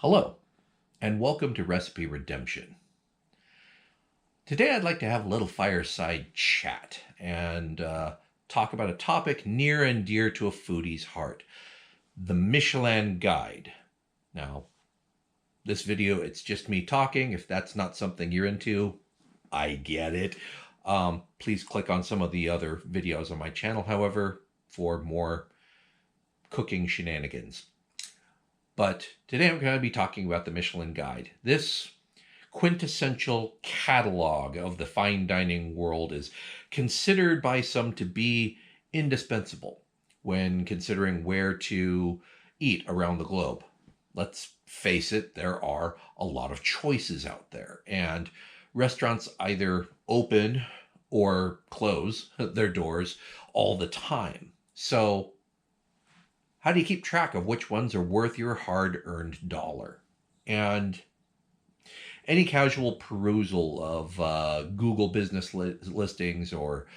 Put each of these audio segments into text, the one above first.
Hello, and welcome to Recipe Redemption. Today I'd like to have a little fireside chat and talk about a topic near and dear to a foodie's heart, the Michelin Guide. Now, this video, it's just me talking. If that's not something you're into, I get it. Please click on some of the other videos on my channel, however, for more cooking shenanigans. But today I'm going to be talking about the Michelin Guide. This quintessential catalog of the fine dining world is considered by some to be indispensable when considering where to eat around the globe. Let's face it, there are a lot of choices out there, and restaurants either open or close their doors all the time. So how do you keep track of which ones are worth your hard-earned dollar? And any casual perusal of Google business listings or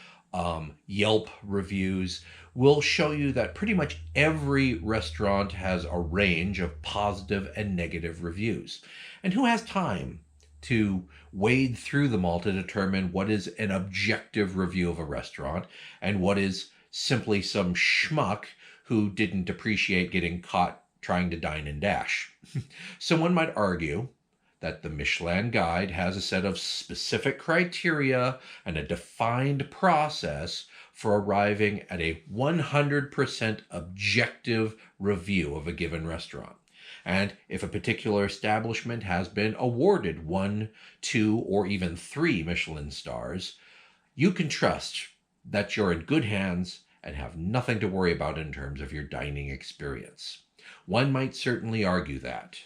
Yelp reviews will show you that pretty much every restaurant has a range of positive and negative reviews. And who has time to wade through them all to determine what is an objective review of a restaurant and what is simply some schmuck who didn't appreciate getting caught trying to dine and dash? Someone might argue that the Michelin Guide has a set of specific criteria and a defined process for arriving at a 100% objective review of a given restaurant. And if a particular establishment has been awarded 1, 2, or even 3 Michelin stars, you can trust that you're in good hands and have nothing to worry about in terms of your dining experience. One might certainly argue that,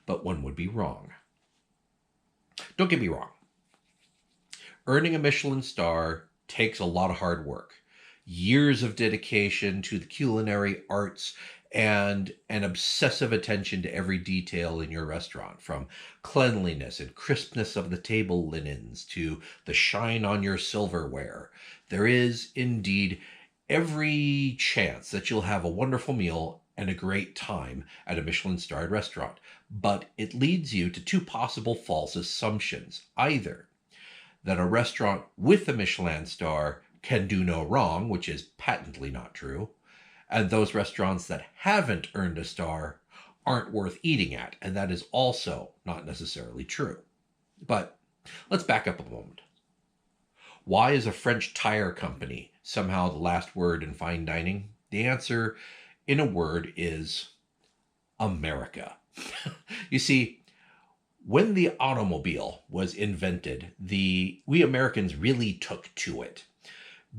but one would be wrong. Don't get me wrong. Earning a Michelin star takes a lot of hard work, years of dedication to the culinary arts, and an obsessive attention to every detail in your restaurant, from cleanliness and crispness of the table linens to the shine on your silverware. There is indeed every chance that you'll have a wonderful meal and a great time at a Michelin-starred restaurant. But it leads you to 2 possible false assumptions. Either that a restaurant with a Michelin star can do no wrong, which is patently not true, and those restaurants that haven't earned a star aren't worth eating at, and that is also not necessarily true. But let's back up a moment. Why is a French tire company somehow the last word in fine dining? The answer, in a word, is America. You see, when the automobile was invented, we Americans really took to it.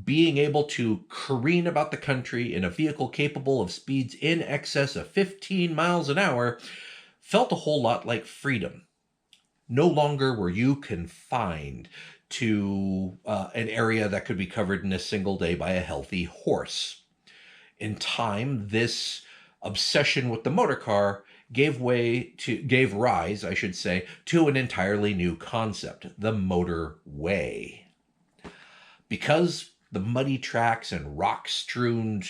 Being able to careen about the country in a vehicle capable of speeds in excess of 15 miles an hour felt a whole lot like freedom. No longer were you confined to an area that could be covered in a single day by a healthy horse. In time, this obsession with the motor car gave rise, I should say, to an entirely new concept, the motorway. Because the muddy tracks and rock-strewn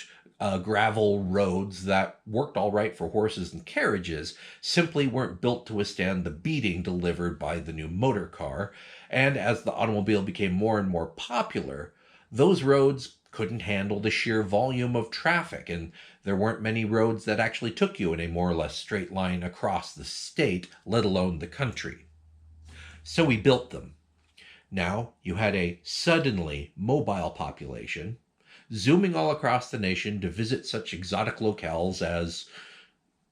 gravel roads that worked all right for horses and carriages simply weren't built to withstand the beating delivered by the new motor car, and as the automobile became more and more popular, those roads couldn't handle the sheer volume of traffic, and there weren't many roads that actually took you in a more or less straight line across the state, let alone the country. So we built them. Now you had a suddenly mobile population zooming all across the nation to visit such exotic locales as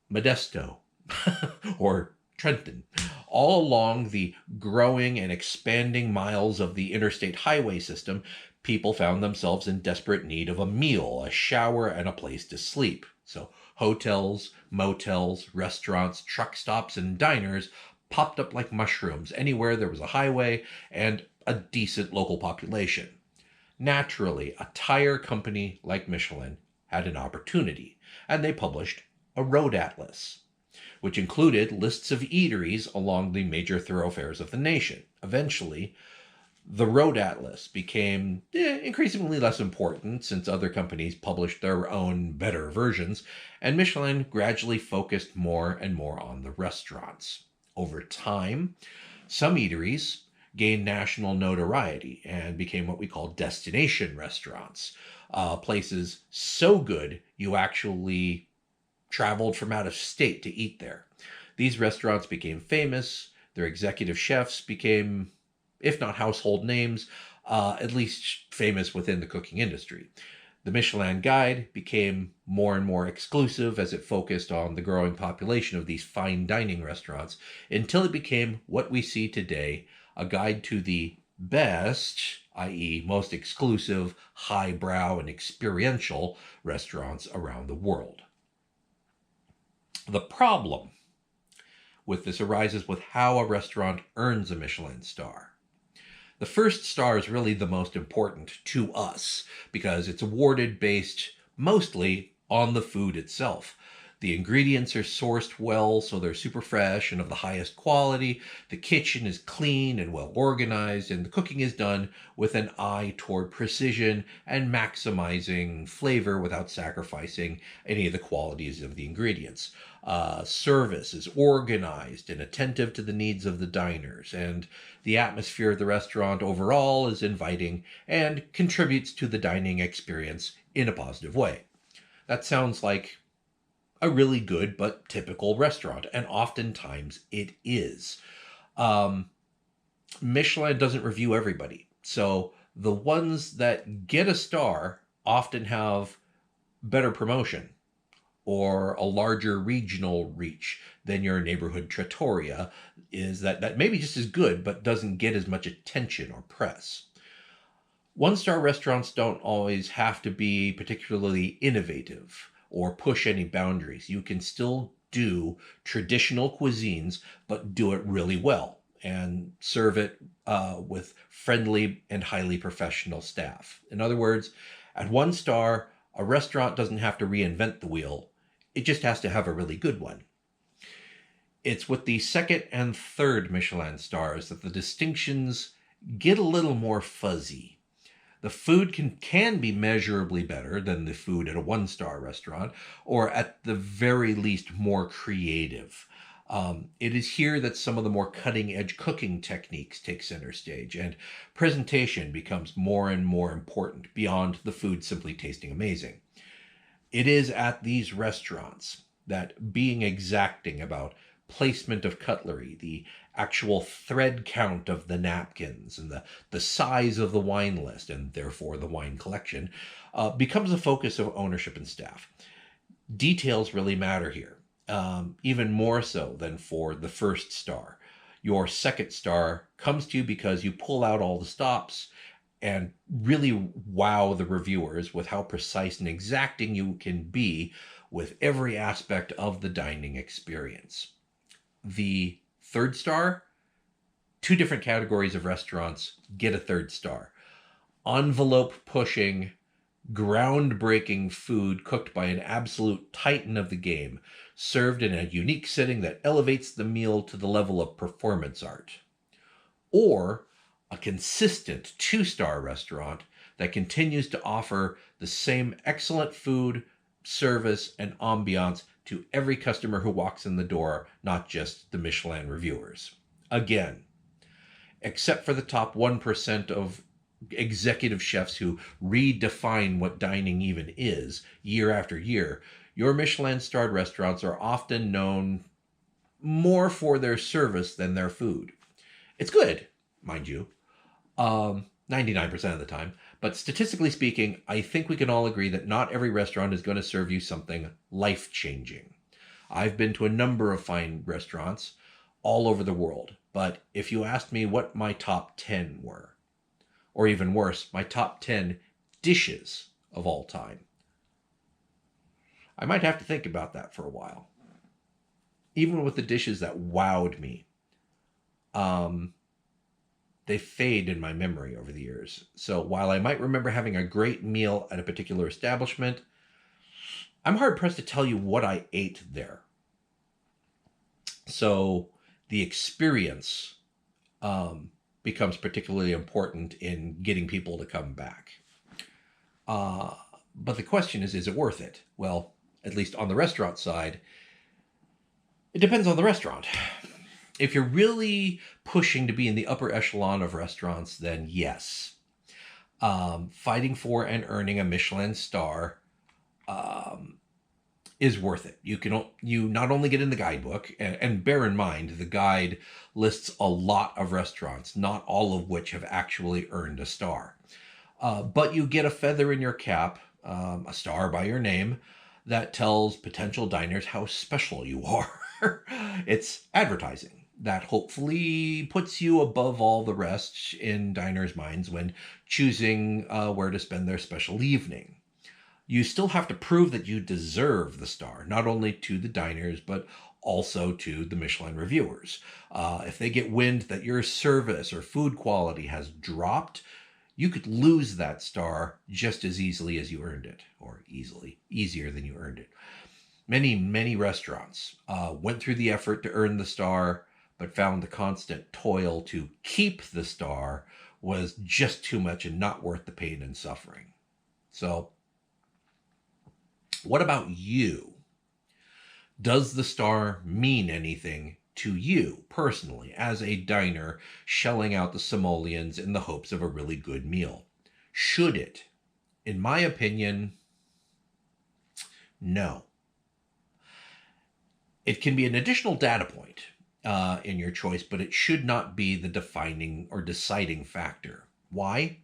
Modesto or Trenton. All along the growing and expanding miles of the interstate highway system, people found themselves in desperate need of a meal, a shower, and a place to sleep. So hotels, motels, restaurants, truck stops, and diners popped up like mushrooms anywhere there was a highway and a decent local population. Naturally, a tire company like Michelin had an opportunity, and they published a road atlas, which included lists of eateries along the major thoroughfares of the nation. Eventually, The Road Atlas became increasingly less important since other companies published their own better versions, and Michelin gradually focused more and more on the restaurants. Over time, some eateries gained national notoriety and became what we call destination restaurants, places so good you actually traveled from out of state to eat there. These restaurants became famous, their executive chefs became, if not household names, at least famous within the cooking industry. The Michelin Guide became more and more exclusive as it focused on the growing population of these fine dining restaurants until it became what we see today, a guide to the best, i.e., most exclusive, highbrow, and experiential restaurants around the world. The problem with this arises with how a restaurant earns a Michelin star. The first star is really the most important to us because it's awarded based mostly on the food itself. The ingredients are sourced well, so they're super fresh and of the highest quality. The kitchen is clean and well organized, and the cooking is done with an eye toward precision and maximizing flavor without sacrificing any of the qualities of the ingredients. Service is organized and attentive to the needs of the diners, and the atmosphere of the restaurant overall is inviting and contributes to the dining experience in a positive way. That sounds like a really good but typical restaurant, and oftentimes it is. Um, Michelin doesn't review everybody, so the ones that get a star often have better promotion or a larger regional reach than your neighborhood trattoria is that maybe just as good but doesn't get as much attention or press. One-star restaurants don't always have to be particularly innovative or push any boundaries. You can still do traditional cuisines, but do it really well and serve it with friendly and highly professional staff. In other words, at one star, a restaurant doesn't have to reinvent the wheel. It just has to have a really good one. It's with the second and third Michelin stars that the distinctions get a little more fuzzy. The food can be measurably better than the food at a one-star restaurant, or at the very least more creative. It is here that some of the more cutting-edge cooking techniques take center stage, and presentation becomes more and more important beyond the food simply tasting amazing. It is at these restaurants that being exacting about placement of cutlery, the actual thread count of the napkins, and the size of the wine list, and therefore the wine collection, becomes a focus of ownership and staff. Details really matter here, even more so than for the first star. Your second star comes to you because you pull out all the stops and really wow the reviewers with how precise and exacting you can be with every aspect of the dining experience. The third star, two different categories of restaurants get a third star. Envelope pushing, groundbreaking food cooked by an absolute titan of the game, served in a unique setting that elevates the meal to the level of performance art. Or a consistent two-star restaurant that continues to offer the same excellent food, service, and ambiance to every customer who walks in the door, not just the Michelin reviewers. Again, except for the top 1% of executive chefs who redefine what dining even is year after year, your Michelin-starred restaurants are often known more for their service than their food. It's good, mind you, 99% of the time. But statistically speaking, I think we can all agree that not every restaurant is going to serve you something life-changing. I've been to a number of fine restaurants all over the world, but if you asked me what my top 10 were, or even worse, my top 10 dishes of all time, I might have to think about that for a while. Even with the dishes that wowed me, they fade in my memory over the years. So while I might remember having a great meal at a particular establishment, I'm hard pressed to tell you what I ate there. So the experience becomes particularly important in getting people to come back. But the question is it worth it? Well, at least on the restaurant side, it depends on the restaurant. If you're really pushing to be in the upper echelon of restaurants, then yes. Fighting for and earning a Michelin star is worth it. You not only get in the guidebook, and bear in mind the guide lists a lot of restaurants, not all of which have actually earned a star. But you get a feather in your cap, a star by your name, that tells potential diners how special you are. It's advertising that hopefully puts you above all the rest in diners' minds when choosing where to spend their special evening. You still have to prove that you deserve the star, not only to the diners, but also to the Michelin reviewers. If they get wind that your service or food quality has dropped, you could lose that star just as easily as you earned it, or easier than you earned it. Many restaurants went through the effort to earn the star, but found the constant toil to keep the star was just too much and not worth the pain and suffering. So, what about you? Does the star mean anything to you personally as a diner shelling out the simoleons in the hopes of a really good meal? Should it? In my opinion, no. It can be an additional data point in your choice, but it should not be the defining or deciding factor. Why?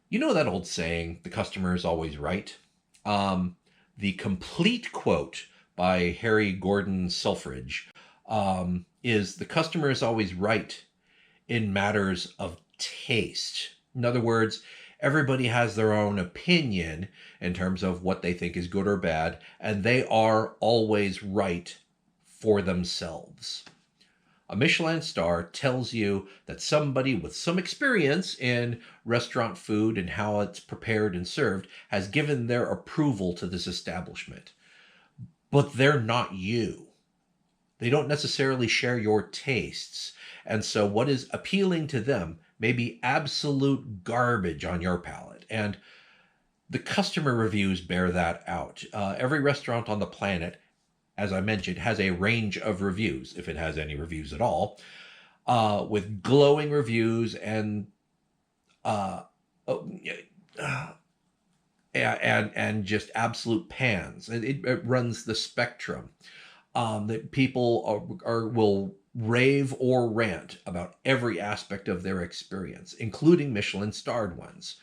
You know that old saying, the customer is always right? The complete quote by Harry Gordon Selfridge is, the customer is always right in matters of taste. In other words, everybody has their own opinion in terms of what they think is good or bad, and they are always right for themselves. A Michelin star tells you that somebody with some experience in restaurant food and how it's prepared and served has given their approval to this establishment. But they're not you. They don't necessarily share your tastes. And so what is appealing to them may be absolute garbage on your palate. And the customer reviews bear that out. Every restaurant on the planet, as I mentioned, has a range of reviews, if it has any reviews at all, with glowing reviews and just absolute pans. It runs the spectrum. That people will rave or rant about every aspect of their experience, including Michelin starred ones.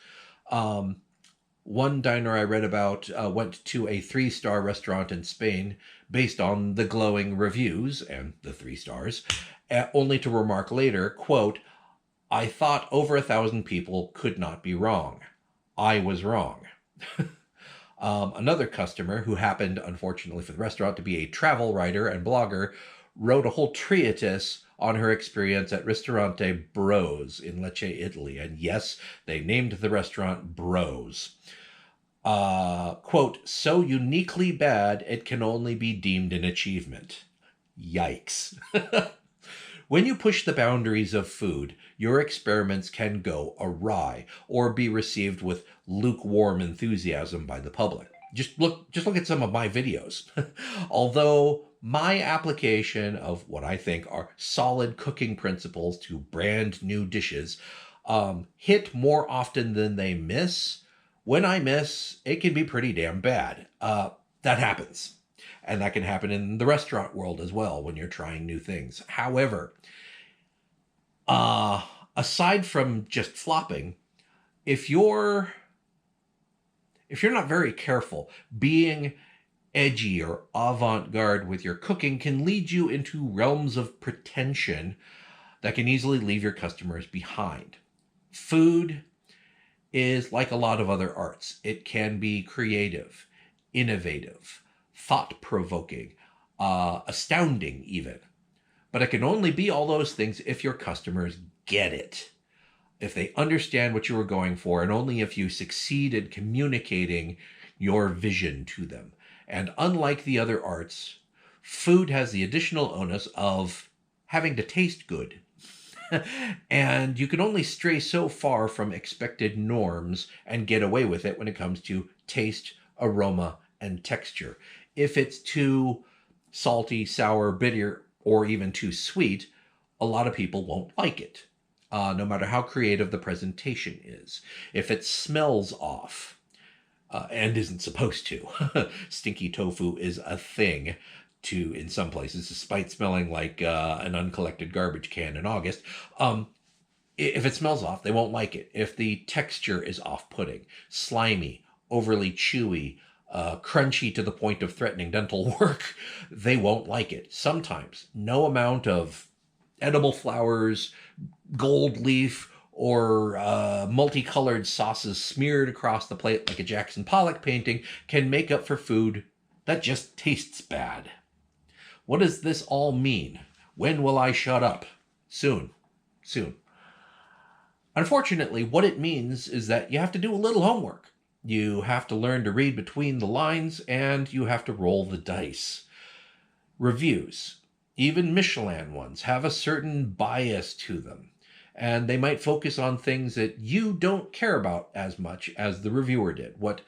One diner I read about went to a 3-star restaurant in Spain based on the glowing reviews and the 3 stars, only to remark later, quote, "I thought over 1,000 people could not be wrong. I was wrong." Another customer, who happened, unfortunately for the restaurant, to be a travel writer and blogger, wrote a whole treatise on her experience at Ristorante Bros in Lecce, Italy. And yes, they named the restaurant Bros. Quote, "So uniquely bad, it can only be deemed an achievement." Yikes. When you push the boundaries of food, your experiments can go awry or be received with lukewarm enthusiasm by the public. Just look at some of my videos. Although my application of what I think are solid cooking principles to brand new dishes hit more often than they miss, when I miss, it can be pretty damn bad. That happens. And that can happen in the restaurant world as well when you're trying new things. However, aside from just flopping, if you're not very careful, being edgy or avant-garde with your cooking can lead you into realms of pretension that can easily leave your customers behind. Food is like a lot of other arts. It can be creative, innovative, thought-provoking, astounding even. But it can only be all those things if your customers get it, if they understand what you were going for, and only if you succeed in communicating your vision to them. And unlike the other arts, food has the additional onus of having to taste good. And you can only stray so far from expected norms and get away with it when it comes to taste, aroma, and texture. If it's too salty, sour, bitter, or even too sweet, a lot of people won't like it, no matter how creative the presentation is. If it smells off, and isn't supposed to, stinky tofu is a thing in some places, despite smelling like an uncollected garbage can in August. If it smells off, they won't like it. If the texture is off-putting, slimy, overly chewy, crunchy to the point of threatening dental work, they won't like it. Sometimes no amount of edible flowers, gold leaf, or multicolored sauces smeared across the plate like a Jackson Pollock painting can make up for food that just tastes bad. What does this all mean? When will I shut up? Soon. Soon. Unfortunately, what it means is that you have to do a little homework. You have to learn to read between the lines, and you have to roll the dice. Reviews, even Michelin ones, have a certain bias to them, and they might focus on things that you don't care about as much as the reviewer did. What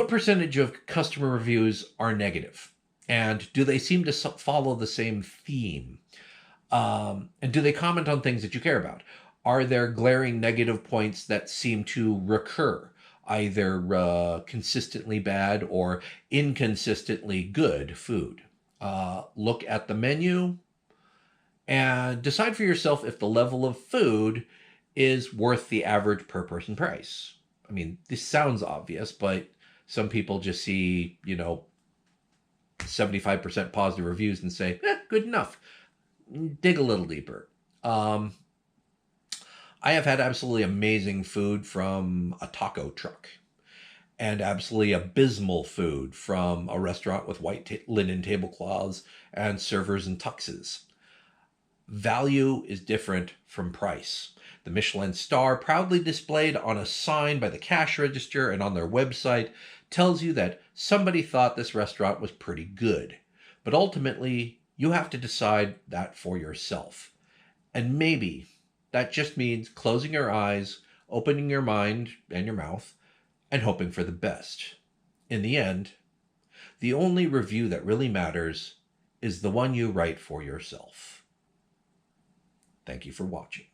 percentage of customer reviews are negative? And do they seem to follow the same theme? And do they comment on things that you care about? Are there glaring negative points that seem to recur, either consistently bad or inconsistently good food? Look at the menu and decide for yourself if the level of food is worth the average per person price. I mean, this sounds obvious, but some people just see, 75% positive reviews and say, good enough. Dig a little deeper. I have had absolutely amazing food from a taco truck, and absolutely abysmal food from a restaurant with white linen tablecloths and servers in tuxes. Value is different from price. The Michelin star, proudly displayed on a sign by the cash register and on their website, tells you that somebody thought this restaurant was pretty good. But ultimately, you have to decide that for yourself. And maybe that just means closing your eyes, opening your mind and your mouth, and hoping for the best. In the end, the only review that really matters is the one you write for yourself. Thank you for watching.